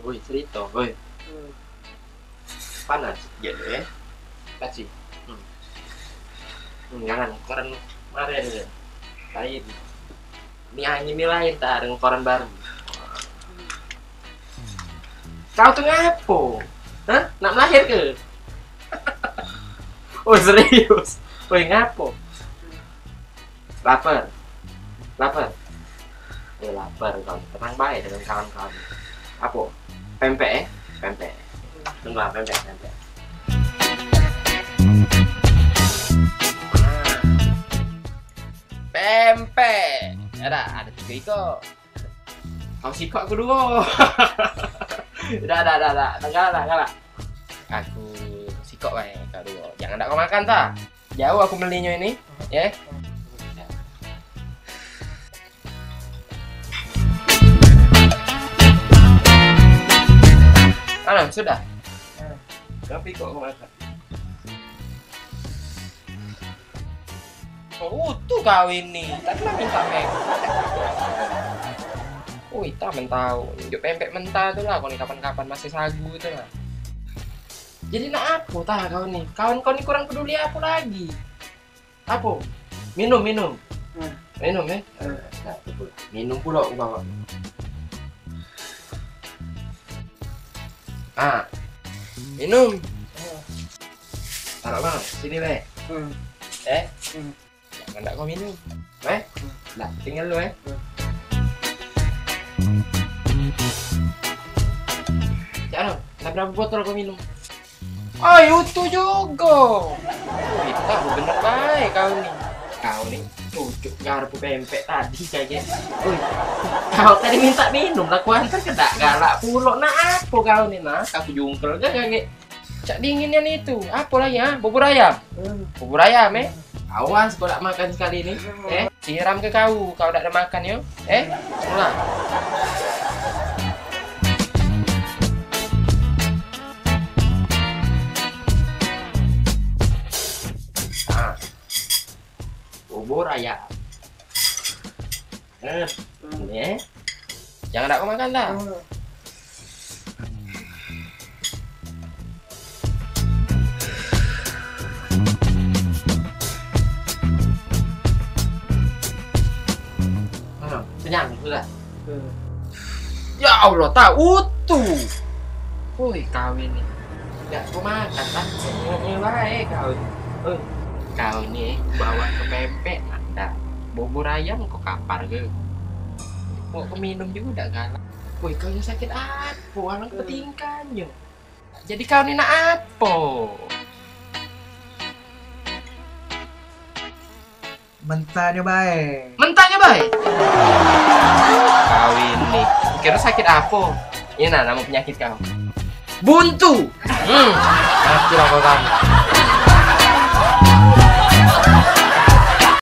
woi cerita, woi. Panas, gitu ya. Kasih. Jangan koran kemarin ya. Lain. Ini anime lain tak dengan koran baru. Kau tuh ngapo? Hah? Nak melahir ke? Oh serius? Woi ngapo? Lapar? Lapar? Lapar kamu. Tenang baik dengan kawan-kawan. Apa? Pempek? Pempek. Tunggu pempek. Pempek. Ada 3 iko. Kau sikok kedua. Udah. Enggak. Aku sikok wae kedua. Jangan kau makan ta. Jauh aku belinya ini, ya. Sudah. Tapi kok aku makan. Oh, tuh kau ini. Tadi lah minta pempek. Oh, kita mentau. Nunjuk pempek mentah tuh lah. Kau nih kapan-kapan masih sagu tuh lah. Jadi nak apa tah kau nih? Kawan kau nih kurang peduli apa lagi? Apa? Minum. Minum ya? Nah, minum pula aku bawa. Minum. Taruh bang, sini be. Jangan tak kau minum. Nah, tinggal lu Jangan, berapa botol kau minum? Oh, itu juga. Kita bener baik kau nih. Cucuk garpu pempek tadi kayaknya. Kau tadi minta minum, aku antar ke dak galak pulo. Nah, apa kau nih nah? Aku jungkel kayak cak dinginnya itu. Apa lagi ya? Bubur ayam. Bubur ayam Awas kau tak makan sekali ini. Siram ke kau tak ada makan yo. Mulai. Bubur ayam. Ini jangan aku makan dah. Kenyang sudah. Ya Allah, tahu tuh. Woi, kau ini nggak aku makan kan? Baik kau. Kau nih bawa ke pempek ada bubur ayam kok kapar ke? Mau minum juga udah galak. Woi kau yang sakit apa? Orang ketingkannya. Jadi kau ini nak apa? Mentahnya baik. Mentahnya baik. Kau ini kira sakit apa? Ini nama penyakit kau. Buntu. Aku kau kamu.